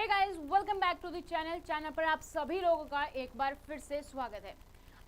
Hey guys, welcome back to the channel पर आप सभी लोगों का एक बार फिर से स्वागत है।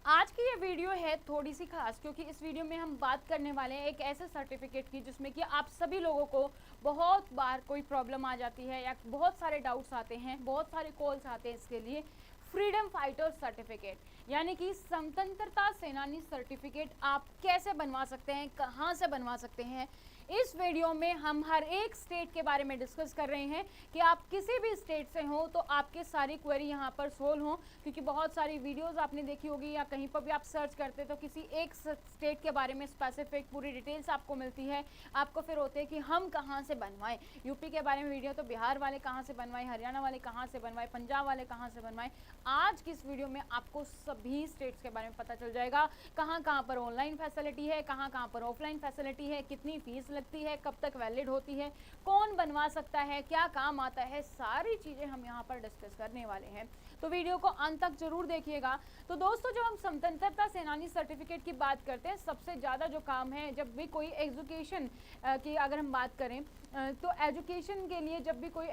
आज की ये वीडियो है थोड़ी सी खास, क्योंकि इस वीडियो में हम बात करने वाले हैं एक ऐसे सर्टिफिकेट की जिसमें कि आप सभी लोगों को बहुत बार कोई प्रॉब्लम आ जाती है या बहुत सारे डाउट्स आते हैं, बहुत सारे कॉल्स आते हैं इसके लिए। फ्रीडम फाइटर सर्टिफिकेट यानी कि स्वतंत्रता सेनानी सर्टिफिकेट आप कैसे बनवा सकते हैं, कहाँ से बनवा सकते हैं। इस वीडियो में हम हर एक स्टेट के बारे में डिस्कस कर रहे हैं कि आप किसी भी स्टेट से हो तो आपके सारी क्वेरी यहाँ पर सोल्व हो, क्योंकि बहुत सारी वीडियोस आपने देखी होगी या कहीं पर भी आप सर्च करते तो किसी एक स्टेट के बारे में स्पेसिफिक पूरी डिटेल्स आपको मिलती है। आपको फिर होते हैं कि हम कहाँ से बनवाएं, यूपी के बारे में वीडियो तो बिहार वाले कहाँ से बनवाएं, हरियाणा वाले कहाँ से बनवाएं, पंजाब वाले कहाँ से बनवाएं। आज की इस वीडियो में आपको सभी स्टेट्स के बारे में पता चल जाएगा, कहाँ कहाँ पर ऑनलाइन फैसिलिटी है, कहाँ कहाँ पर ऑफलाइन फैसिलिटी है, कितनी फीस लगती है, कब तक वैलिड होती है, कौन बनवा सकता है, क्या काम आता है, सारी चीज़ें हम यहाँ पर डिस्कस करने वाले हैं। तो वीडियो को अंत तक जरूर देखिएगा। तो दोस्तों, जब हम स्वतंत्रता सेनानी सर्टिफिकेट की बात करते हैं, सबसे ज़्यादा जो काम है, जब भी कोई एजुकेशन की अगर हम बात करें तो एजुकेशन के लिए जब भी कोई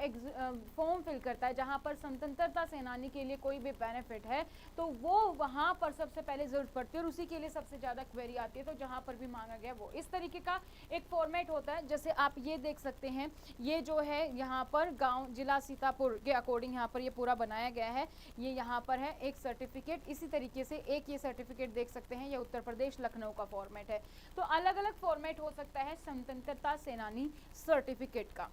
फॉर्म फिल करता है जहाँ पर स्वतंत्रता सेनानी के लिए कोई भी बेनिफिट है, तो वो वहाँ पर सबसे पहले ज़रूरत पड़ती है और उसी के लिए सबसे ज़्यादा क्वेरी आती है। तो जहाँ पर भी मांगा गया वो इस तरीके का एक फॉर्मेट होता है। जैसे आप ये देख सकते हैं, ये जो है यहाँ पर गांव जिला सीतापुर के अकॉर्डिंग यहाँ पर ये पूरा बनाया गया है। ये यहाँ पर है एक सर्टिफिकेट, इसी तरीके से एक ये सर्टिफिकेट देख सकते हैं, ये उत्तर प्रदेश लखनऊ का फॉर्मेट है। तो अलग अलग फॉर्मेट हो सकता है स्वतंत्रता सेनानी सर्टिफिकेट का।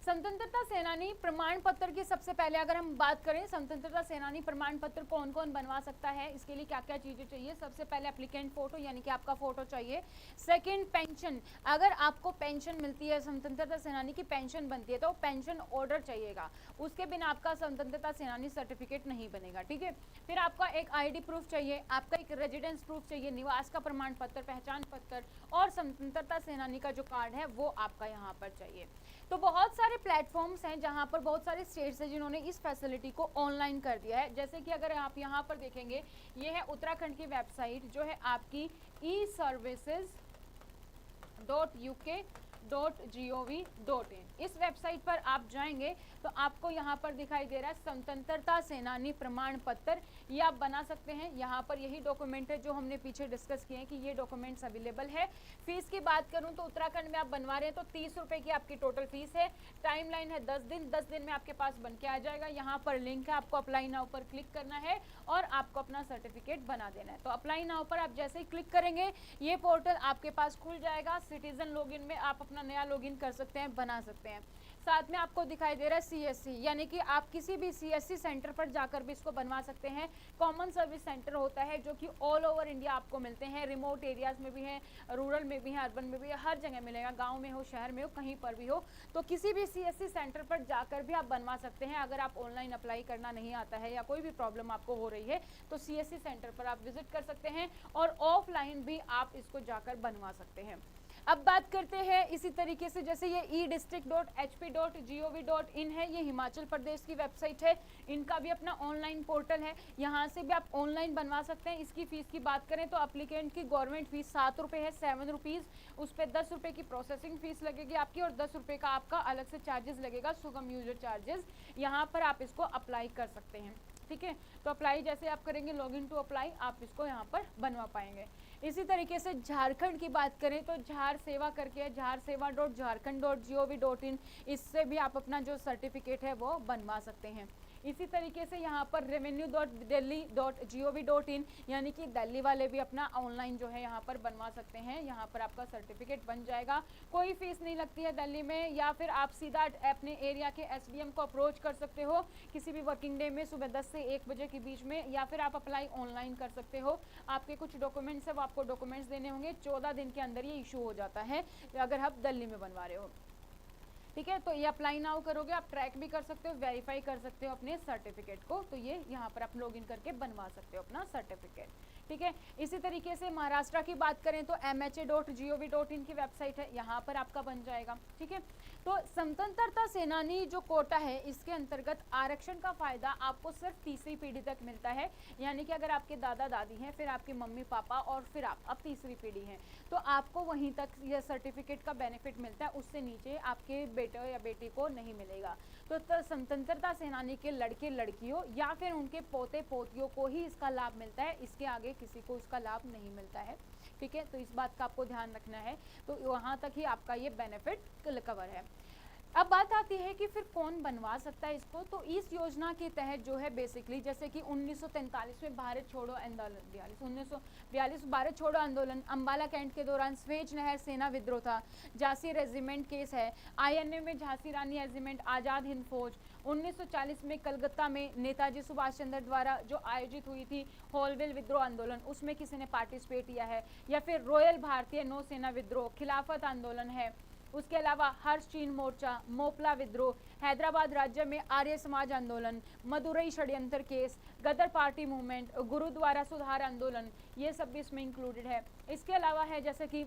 स्वतंत्रता सेनानी प्रमाण पत्र की सबसे पहले अगर हम बात करें, स्वतंत्रता सेनानी प्रमाण पत्र कौन कौन बनवा सकता है, इसके लिए क्या क्या चीज़ें चाहिए। सबसे पहले एप्लीकेंट फोटो यानी कि आपका फोटो चाहिए। सेकंड, पेंशन, अगर आपको पेंशन मिलती है, स्वतंत्रता सेनानी की पेंशन बनती है, तो पेंशन ऑर्डर चाहिएगा, उसके बिना आपका स्वतंत्रता सेनानी सर्टिफिकेट नहीं बनेगा, ठीक है। फिर आपका एक ID प्रूफ चाहिए, आपका एक रेजिडेंस प्रूफ चाहिए, निवास का प्रमाण पत्र, पहचान पत्र, और स्वतंत्रता सेनानी का जो कार्ड है वो आपका यहाँ पर चाहिए। तो बहुत सारे प्लेटफॉर्म्स हैं जहां पर बहुत सारे स्टेट्स हैं जिन्होंने इस फैसिलिटी को ऑनलाइन कर दिया है। जैसे कि अगर आप यहां पर देखेंगे, ये है उत्तराखंड की वेबसाइट जो है आपकी eservices.uk.gov.in। इस वेबसाइट पर आप जाएंगे तो आपको यहाँ पर दिखाई दे रहा है स्वतंत्रता सेनानी प्रमाण पत्र, ये आप बना सकते हैं। यहाँ पर यही डॉक्यूमेंट है जो हमने पीछे डिस्कस किए हैं कि ये डॉक्यूमेंट्स अवेलेबल है। फीस की बात करूँ तो उत्तराखंड में आप बनवा रहे हैं तो 30 रुपये की आपकी टोटल फीस है। टाइमलाइन है 10 दिन, 10 दिन में आपके पास बन के आ जाएगा। यहाँ पर लिंक है, आपको अप्लाई नाउ पर क्लिक करना है और आपको अपना सर्टिफिकेट बना देना है। तो अप्लाई नाउ पर आप जैसे ही क्लिक करेंगे ये पोर्टल आपके पास खुल जाएगा। सिटीजन लॉगिन में आप अपना नया लॉगिन कर सकते हैं, बना सकते हैं। साथ में आपको दिखाई दे रहा है CSC, यानी कि आप किसी भी CSC सेंटर पर जाकर भी इसको बनवा सकते हैं। कॉमन सर्विस सेंटर होता है जो कि ऑल ओवर इंडिया आपको मिलते हैं, रिमोट एरियाज में भी हैं, रूरल में भी हैं, अर्बन में भी है, हर जगह मिलेगा, गांव में हो, शहर में हो, कहीं पर भी हो। तो किसी भी CSC सेंटर पर जाकर भी आप बनवा सकते हैं। अगर आप ऑनलाइन अप्लाई करना नहीं आता है या कोई भी प्रॉब्लम आपको हो रही है तो CSC सेंटर पर आप विजिट कर सकते हैं और ऑफलाइन भी आप इसको जाकर बनवा सकते हैं। अब बात करते हैं इसी तरीके से, जैसे ये edistrict.hp.gov.in है, ये हिमाचल प्रदेश की वेबसाइट है, इनका भी अपना ऑनलाइन पोर्टल है, यहाँ से भी आप ऑनलाइन बनवा सकते हैं। इसकी फ़ीस की बात करें तो अप्लीकेंट की गवर्नमेंट फीस 7 रुपये है, 7 रुपीज़, उस पर 10 रुपये की प्रोसेसिंग फीस लगेगी आपकी और 10 रुपये का आपका अलग से चार्जेस लगेगा, सुगम यूजर चार्जेस। यहाँ पर आप इसको अप्लाई कर सकते हैं, ठीक है। तो अप्लाई जैसे आप करेंगे, लॉगिन टू अप्लाई, आप इसको यहाँ पर बनवा पाएंगे। इसी तरीके से झारखंड की बात करें तो झार सेवा करके है, झारसेवा.झारखंड.gov.in, इससे भी आप अपना जो सर्टिफिकेट है वो बनवा सकते हैं। इसी तरीके से यहाँ पर revenue.delhi.gov.in, यानी कि दिल्ली वाले भी अपना ऑनलाइन जो है यहाँ पर बनवा सकते हैं। यहाँ पर आपका सर्टिफिकेट बन जाएगा, कोई फीस नहीं लगती है दिल्ली में। या फिर आप सीधा अपने एरिया के SDM को अप्रोच कर सकते हो किसी भी वर्किंग डे में, सुबह 10 से 1 बजे के बीच में, या फिर आप अप्लाई ऑनलाइन कर सकते हो। आपके कुछ डॉक्यूमेंट्स है वो आपको डॉक्यूमेंट्स देने होंगे, 14 दिन के अंदर ये इशू हो जाता है अगर आप दिल्ली में बनवा रहे हो, ठीक है। तो ये अप्लाई नाउ करोगे, आप ट्रैक भी कर सकते हो, वेरीफाई कर सकते हो अपने सर्टिफिकेट को। तो ये यहाँ पर आप लॉगिन करके बनवा सकते हो अपना सर्टिफिकेट, ठीक है। इसी तरीके से महाराष्ट्र की बात करें तो mha.gov.in की वेबसाइट है, यहाँ पर आपका बन जाएगा। ठीक है, तो स्वतंत्रता सेनानी जो कोटा है इसके अंतर्गत आरक्षण का फायदा आपको सिर्फ तीसरी पीढ़ी तक मिलता है, यानी कि अगर आपके दादा दादी हैं, फिर आपके मम्मी पापा और फिर आप अब तीसरी पीढ़ी हैं, तो आपको वहीं तक यह सर्टिफिकेट का बेनिफिट मिलता है, उससे नीचे आपके बेटे या बेटी को नहीं मिलेगा। तो स्वतंत्रता सेनानी के लड़के लड़कियों या फिर उनके पोते पोतियों को ही इसका लाभ मिलता है, इसके आगे किसी को इसका लाभ नहीं मिलता है। ठीक है, तो इस बात का आपको ध्यान रखना है, तो वहाँ तक ही आपका ये बेनिफिट कवर है। अब बात आती है कि फिर कौन बनवा सकता है इसको, तो इस योजना के तहत जो है बेसिकली जैसे कि 1943 में भारत छोड़ो आंदोलन, 1942 भारत छोड़ो आंदोलन, अंबाला कैंट के दौरान स्वेज नहर सेना विद्रोह था, झांसी रेजिमेंट केस है, INA में झांसी रानी रेजिमेंट, आज़ाद हिंद फौज, 1940 में कलकत्ता में नेताजी सुभाष चंद्र द्वारा जो आयोजित हुई थी होलविल विद्रोह आंदोलन, उसमें किसी ने पार्टिसिपेट किया है, या फिर रॉयल भारतीय नौसेना विद्रोह, खिलाफत आंदोलन है। उसके अलावा हर्ष चीन मोर्चा, मोपला विद्रोह, हैदराबाद राज्य में आर्य समाज आंदोलन, मदुरई षड्यंत्र केस, गदर पार्टी मूवमेंट, गुरुद्वारा सुधार आंदोलन, ये सब भी इसमें इंक्लूडेड है। इसके अलावा है जैसे कि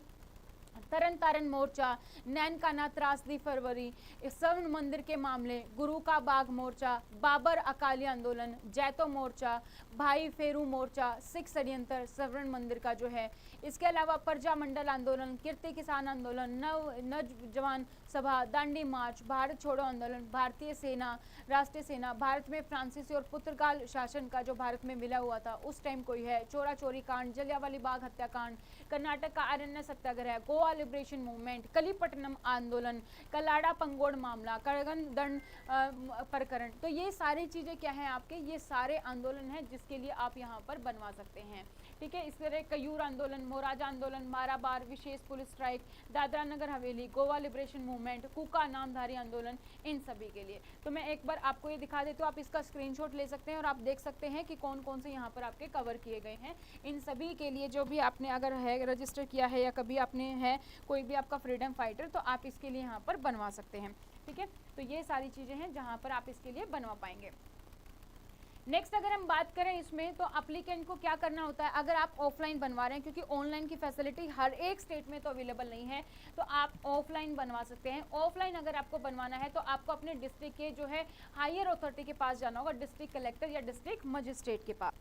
तरन तारण मोर्चा, नैनकाना त्रासदी फरवरी, स्वर्ण मंदिर के मामले, गुरु का बाग मोर्चा, बाबर अकाली आंदोलन, जैतो मोर्चा, भाई फेरू मोर्चा, सिख षड्यंत्र, स्वर्ण मंदिर का जो है। इसके अलावा प्रजा मंडल आंदोलन, कीर्ति किसान आंदोलन, नौजवान सभा, दांडी मार्च, भारत छोड़ो आंदोलन, भारतीय सेना, राष्ट्रीय सेना, भारत में फ्रांसीसी और पुर्तगाल शासन का जो भारत में मिला हुआ था उस टाइम कोई है, चोरा चोरी कांड, जलियांवाला बाग हत्याकांड, कर्नाटक का अरण्य सत्याग्रह, गोवा लिबरेशन मूवमेंट, कलीपट्टनम आंदोलन, कलाड़ा पंगोड़ मामला, करगन दंड प्रकरण, तो ये सारी चीजें क्या है आपके, ये सारे आंदोलन हैं जिसके लिए आप यहाँ पर बनवा सकते हैं। ठीक है, इस तरह कयूर आंदोलन, मोराजा आंदोलन, माराबार, विशेष police strike, Dadra Nagar Haveli, Goa liberation movement, कुका नामधारी आंदोलन, इन सभी के लिए। तो मैं एक बार आपको ये दिखा देती हूँ, आप इसका स्क्रीनशॉट ले सकते हैं और आप देख सकते हैं कि कौन कौन से यहाँ पर आपके कवर किए गए हैं। इन सभी के लिए जो भी आपने अगर है रजिस्टर किया है या कभी आपने है कोई भी आपका फ्रीडम फाइटर, तो आप इसके लिए यहाँ पर बनवा सकते हैं। ठीक है, तो ये सारी चीज़ें हैं जहाँ पर आप इसके लिए बनवा पाएंगे। नेक्स्ट अगर हम बात करें इसमें, तो अप्लीकेंट को क्या करना होता है, अगर आप ऑफलाइन बनवा रहे हैं, क्योंकि ऑनलाइन की फैसिलिटी हर एक स्टेट में तो अवेलेबल नहीं है, तो आप ऑफलाइन बनवा सकते हैं। ऑफलाइन अगर आपको बनवाना है तो आपको अपने डिस्ट्रिक्ट के जो है हायर अथॉरिटी के पास जाना होगा, डिस्ट्रिक्ट कलेक्टर या डिस्ट्रिक्ट मजिस्ट्रेट के पास।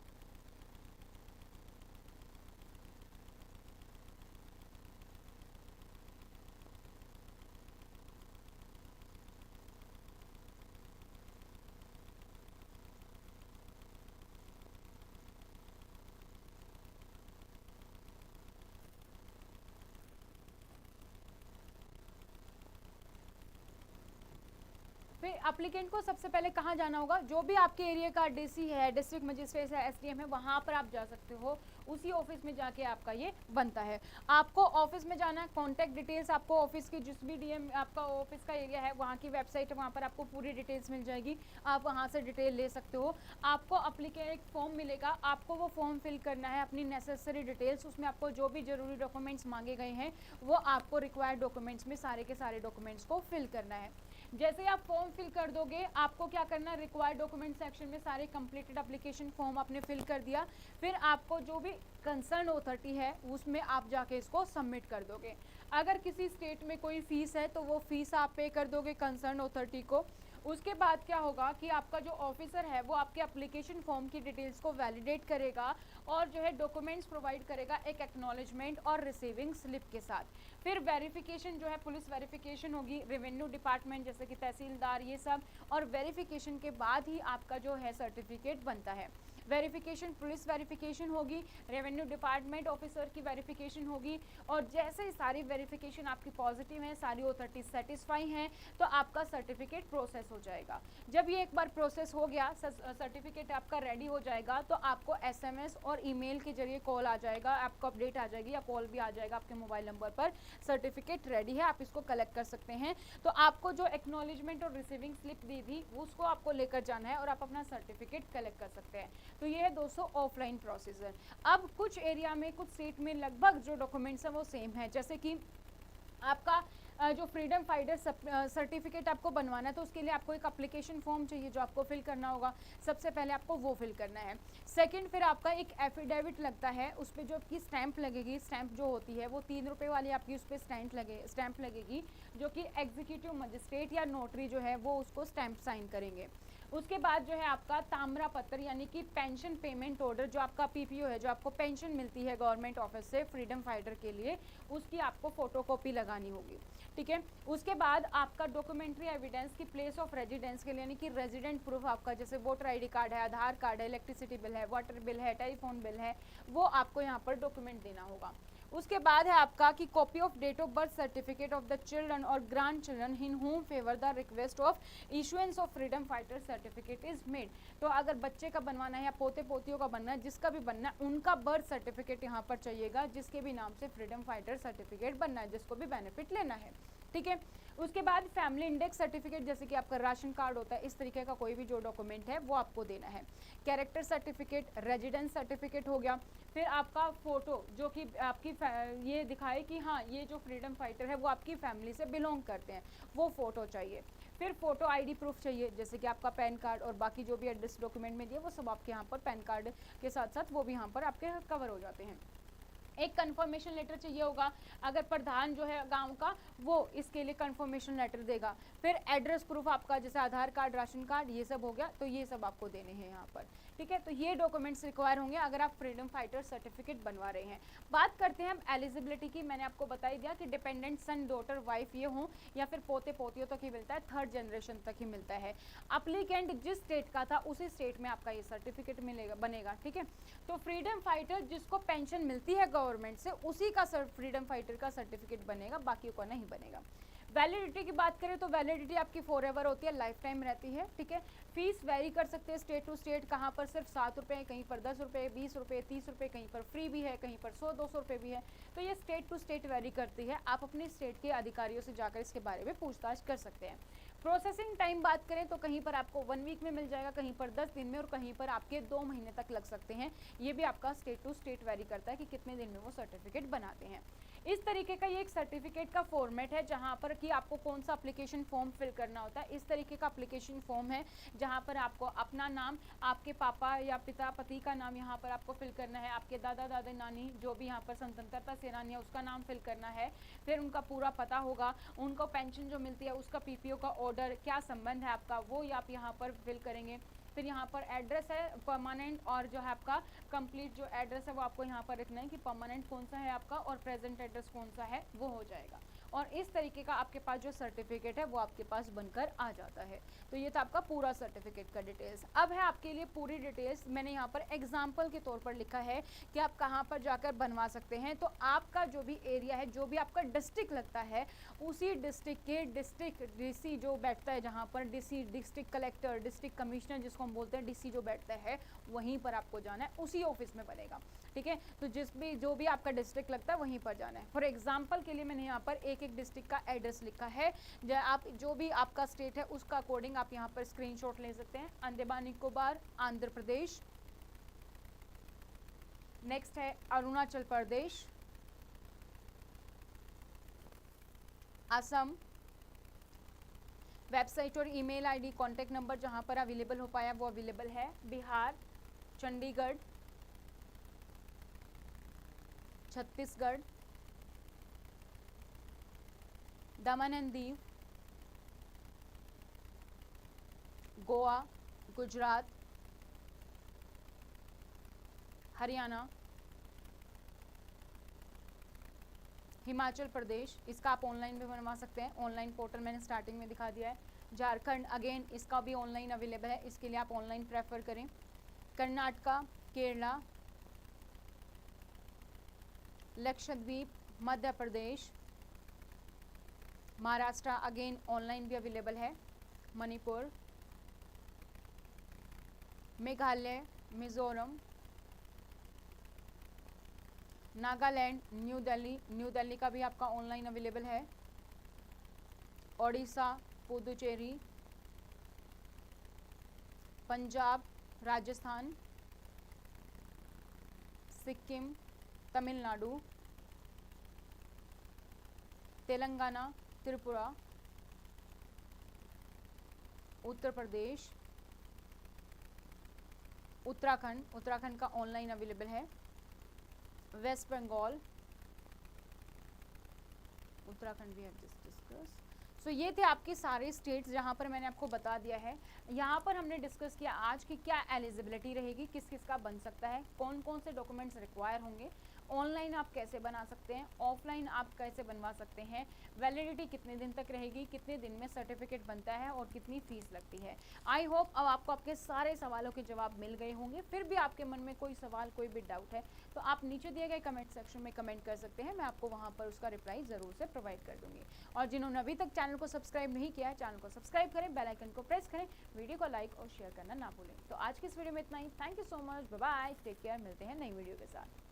फिर एप्लीकेंट को सबसे पहले कहाँ जाना होगा, जो भी आपके एरिया का डीसी है, डिस्ट्रिक्ट मजिस्ट्रेट है, एसडीएम है, वहाँ पर आप जा सकते हो, उसी ऑफिस में जाके आपका ये बनता है। आपको ऑफिस में जाना है, कॉन्टैक्ट डिटेल्स आपको ऑफिस की जिस भी डीएम आपका ऑफिस का एरिया है वहाँ की वेबसाइट है, वहाँ पर आपको पूरी डिटेल्स मिल जाएगी, आप वहाँ से डिटेल ले सकते हो। आपको एप्लीकेंट फॉर्म मिलेगा, आपको वो फॉर्म फिल करना है, अपनी नेसेसरी डिटेल्स, उसमें आपको जो भी जरूरी डॉक्यूमेंट्स मांगे गए हैं वो आपको रिक्वायर्ड डॉक्यूमेंट्स में सारे के सारे डॉक्यूमेंट्स को फिल करना है। जैसे आप फॉर्म फिल कर दोगे, आपको क्या करना है, रिक्वायर्ड डॉक्यूमेंट सेक्शन में सारे कंप्लीटेड एप्लीकेशन फॉर्म आपने फिल कर दिया, फिर आपको जो भी कंसर्न अथॉरिटी है उसमें आप जाके इसको सबमिट कर दोगे। अगर किसी स्टेट में कोई फीस है तो वो फीस आप पे कर दोगे कंसर्न अथॉरिटी को। उसके बाद क्या होगा कि आपका जो ऑफिसर है वो आपके एप्लीकेशन फॉर्म की डिटेल्स को वैलिडेट करेगा और जो है डॉक्यूमेंट्स प्रोवाइड करेगा एक एक्नॉलेजमेंट और रिसीविंग स्लिप के साथ। फिर वेरिफिकेशन जो है पुलिस वेरिफिकेशन होगी, रेवेन्यू डिपार्टमेंट जैसे कि तहसीलदार ये सब, और वेरिफिकेशन के बाद ही आपका जो है सर्टिफिकेट बनता है। वेरिफिकेशन पुलिस वेरिफिकेशन होगी, रेवेन्यू डिपार्टमेंट ऑफिसर की वेरिफिकेशन होगी, और जैसे ही सारी वेरिफिकेशन आपकी पॉजिटिव है, सारी अथॉरिटी सेटिस्फाई हैं, तो आपका सर्टिफिकेट प्रोसेस हो जाएगा। जब ये एक बार प्रोसेस हो गया, सर्टिफिकेट आपका रेडी हो जाएगा, तो आपको एसएमएस और ईमेल के जरिए कॉल आ जाएगा, आपको अपडेट आ जाएगी या कॉल भी आ जाएगा आपके मोबाइल नंबर पर, सर्टिफिकेट रेडी है, आप इसको कलेक्ट कर सकते हैं। तो आपको जो एक्नॉलेजमेंट और रिसीविंग स्लिप दी थी उसको आपको लेकर जाना है और आप अपना सर्टिफिकेट कलेक्ट कर सकते हैं। तो ये है दोस्तों ऑफलाइन प्रोसीजर। अब कुछ एरिया में, कुछ स्टेट में लगभग जो डॉक्यूमेंट्स हैं वो सेम है, जैसे कि आपका जो फ्रीडम फाइटर सर्टिफिकेट आपको बनवाना है तो उसके लिए आपको एक एप्लीकेशन फॉर्म चाहिए जो आपको फिल करना होगा। सबसे पहले आपको वो फिल करना है। सेकंड, फिर आपका एक एफिडेविट लगता है, उस पर जो आपकी स्टैंप लगेगी, स्टैंप जो होती है वो 3 रुपये वाली आपकी उस पर स्टैंप लगेगी, जो कि एग्जीक्यूटिव मजिस्ट्रेट या नोटरी जो है वो उसको स्टैंप साइन करेंगे। उसके बाद जो है आपका ताम्रा पत्र यानी कि पेंशन पेमेंट ऑर्डर, जो आपका पीपीओ है, जो आपको पेंशन मिलती है गवर्नमेंट ऑफिस से फ्रीडम फाइटर के लिए, उसकी आपको फोटोकॉपी लगानी होगी। ठीक है। उसके बाद आपका डॉक्यूमेंट्री एविडेंस की प्लेस ऑफ रेजिडेंस के लिए यानी कि रेजिडेंट प्रूफ आपका, जैसे वोटर आईडी कार्ड है, आधार कार्ड है, इलेक्ट्रिसिटी बिल है, वाटर बिल है, टेलीफोन बिल है, वो आपको यहाँ पर डॉक्यूमेंट देना होगा। उसके बाद है आपका कि copy of date of birth certificate of the children और grand children in whom favour the request of issuance of freedom fighter certificate is made. तो अगर बच्चे का बनवाना है या पोते पोतियों का बनना है, जिसका भी बनना है, उनका बर्थ सर्टिफिकेट यहाँ पर चाहिएगा, जिसके भी नाम से फ्रीडम फाइटर सर्टिफिकेट बनना है, जिसको भी बेनिफिट लेना है। ठीक है। उसके बाद फैमिली इंडेक्स सर्टिफिकेट, जैसे कि आपका राशन कार्ड होता है, इस तरीके का कोई भी जो डॉक्यूमेंट है वो आपको देना है। कैरेक्टर सर्टिफिकेट, रेजिडेंस सर्टिफिकेट हो गया। फिर आपका फोटो जो कि आपकी ये दिखाए कि हाँ ये जो फ्रीडम फाइटर है वो आपकी फैमिली से बिलोंग करते हैं, वो फोटो चाहिए। फिर फोटो आईडी प्रूफ चाहिए, जैसे कि आपका पैन कार्ड और बाकी जो भी एड्रेस डॉक्यूमेंट में दिए वो सब आपके यहाँ पर पैन कार्ड के साथ साथ वो भी यहाँ पर आपके कवर हो जाते हैं। एक कंफर्मेशन लेटर चाहिए होगा, अगर प्रधान जो है गांव का वो इसके लिए कंफर्मेशन लेटर देगा। फिर एड्रेस प्रूफ आपका, जैसे आधार कार्ड, राशन कार्ड, ये सब हो गया, तो ये सब आपको देने हैं यहाँ पर। ठीक है। तो ये डॉक्यूमेंट्स रिक्वायर होंगे अगर आप फ्रीडम फाइटर सर्टिफिकेट बनवा रहे हैं। बात करते हैं हम एलिजिबिलिटी की। मैंने आपको बता ही दिया कि डिपेंडेंट सन, डॉटर, वाइफ ये हो या फिर पोते पोतियों तक ही मिलता है, 3rd जनरेशन तक ही मिलता है। अप्लीकेंट जिस स्टेट का था उसी स्टेट में आपका ये सर्टिफिकेट मिलेगा, बनेगा। ठीक है। तो फ्रीडम फाइटर जिसको पेंशन मिलती है गवर्नमेंट से, उसी का फ्रीडम फाइटर का सर्टिफिकेट बनेगा, बाकी को नहीं बनेगा। वैलिडिटी की बात करें तो वैलिडिटी आपकी फॉरएवर होती है, लाइफ टाइम रहती है। ठीक है। फीस वेरी कर सकते हैं स्टेट टू स्टेट, कहाँ पर सिर्फ 7 रुपये, कहीं पर 10 रुपये, 20 रुपये, 30 रुपये, कहीं पर फ्री भी है, कहीं पर 100-200 रुपये भी है। तो ये स्टेट टू स्टेट वेरी करती है। आप अपने स्टेट के अधिकारियों से जाकर इसके बारे में पूछताछ कर सकते हैं। प्रोसेसिंग टाइम बात करें तो कहीं पर आपको 1 वीक में मिल जाएगा, कहीं पर 10 दिन में, और कहीं पर आपके 2 महीने तक लग सकते हैं। ये भी आपका स्टेट टू स्टेट वेरी करता है कि कितने दिन में वो सर्टिफिकेट बनाते हैं। इस तरीके का ये एक सर्टिफिकेट का फॉर्मेट है, जहाँ पर कि आपको कौन सा एप्लीकेशन फॉर्म फिल करना होता है। इस तरीके का एप्लीकेशन फॉर्म है जहाँ पर आपको अपना नाम, आपके पापा या पिता पति का नाम यहाँ पर आपको फिल करना है, आपके दादा दादी नानी जो भी यहाँ पर स्वतंत्रता सेनानी है उसका नाम फिल करना है। फिर उनका पूरा पता होगा, उनको पेंशन जो मिलती है उसका पीपीओ का ऑर्डर, क्या संबंध है आपका, वो आप यहाँ पर फिल करेंगे। फिर यहाँ पर एड्रेस है परमानेंट, और जो है आपका कंप्लीट जो एड्रेस है वो आपको यहाँ पर लिखना है कि परमानेंट कौन सा है आपका और प्रेजेंट एड्रेस कौन सा है, वो हो जाएगा। और इस तरीके का आपके पास जो सर्टिफिकेट है वो आपके पास बनकर आ जाता है। तो ये था आपका पूरा सर्टिफिकेट का डिटेल्स। अब है आपके लिए पूरी डिटेल्स, मैंने यहाँ पर एग्जाम्पल के तौर पर लिखा है कि आप कहाँ पर जाकर बनवा सकते हैं। तो आपका जो भी एरिया है, जो भी आपका डिस्ट्रिक्ट लगता है, उसी डिस्ट्रिक्ट के डिस्ट्रिक्ट डीसी जो बैठता है, जहाँ पर DC, district collector, district commissioner जिसको हम बोलते हैं, डीसी जो बैठता है वहीं पर आपको जाना है, उसी ऑफिस में बनेगा। ठीक है। तो जो भी आपका डिस्ट्रिक्ट लगता है वहीं पर जाना है। फॉर एग्जाम्पल के लिए मैंने यहाँ पर एक डिस्ट्रिक्ट का एड्रेस लिखा है। आप जो भी आपका स्टेट है उसका अकॉर्डिंग आप यहाँ पर स्क्रीनशॉट ले सकते हैं। अंडमान निकोबार, आंध्र प्रदेश। नेक्स्ट है अरुणाचल प्रदेश, असम। वेबसाइट और ईमेल आईडी, कॉन्टैक्ट नंबर जहाँ पर अवेलेबल हो पाया वो अवेलेबल है। बिहार, चंडीगढ़, छत्तीसगढ़, दमन एंड दीव, गोवा, गुजरात, हरियाणा, हिमाचल प्रदेश। इसका आप ऑनलाइन भी बनवा सकते हैं, ऑनलाइन पोर्टल मैंने स्टार्टिंग में दिखा दिया है। झारखंड, अगेन इसका भी ऑनलाइन अवेलेबल है, इसके लिए आप ऑनलाइन प्रेफर करें। कर्नाटका, केरला, लक्षद्वीप, मध्य प्रदेश, महाराष्ट्र, अगेन ऑनलाइन भी अवेलेबल है। मणिपुर, मेघालय, मिजोरम, नागालैंड, न्यू दिल्ली का भी आपका ऑनलाइन अवेलेबल है। ओडिशा, पुदुचेरी, पंजाब, राजस्थान, सिक्किम, तमिलनाडु, तेलंगाना, त्रिपुरा, उत्तर प्रदेश, उत्तराखंड, उत्तराखंड का ऑनलाइन अवेलेबल है, वेस्ट बंगाल, उत्तराखंड भी हैव डिस्कस। सो ये थे आपके सारे स्टेट्स जहाँ पर मैंने आपको बता दिया है। यहाँ पर हमने डिस्कस किया आज की क्या एलिजिबिलिटी रहेगी, किस किस का बन सकता है, कौन कौन से डॉक्यूमेंट्स रिक्वायर होंगे, ऑनलाइन आप कैसे बना सकते हैं, ऑफलाइन आप कैसे बनवा सकते हैं, वैलिडिटी कितने दिन तक रहेगी, कितने दिन में सर्टिफिकेट बनता है और कितनी फीस लगती है। आई होप अब आपको आपके सारे सवालों के जवाब मिल गए होंगे। फिर भी आपके मन में कोई सवाल, कोई भी डाउट है तो आप नीचे दिए गए कमेंट सेक्शन में कमेंट कर सकते हैं, मैं आपको वहाँ पर उसका रिप्लाई ज़रूर से प्रोवाइड कर दूँगी। और जिन्होंने अभी तक चैनल को सब्सक्राइब नहीं किया है, चैनल को सब्सक्राइब करें, बेल आइकन को प्रेस करें, वीडियो को लाइक और शेयर करना ना भूलें। तो आज की इस वीडियो में इतना ही। Thank you so much, bye bye, take care, मिलते हैं नई वीडियो के साथ।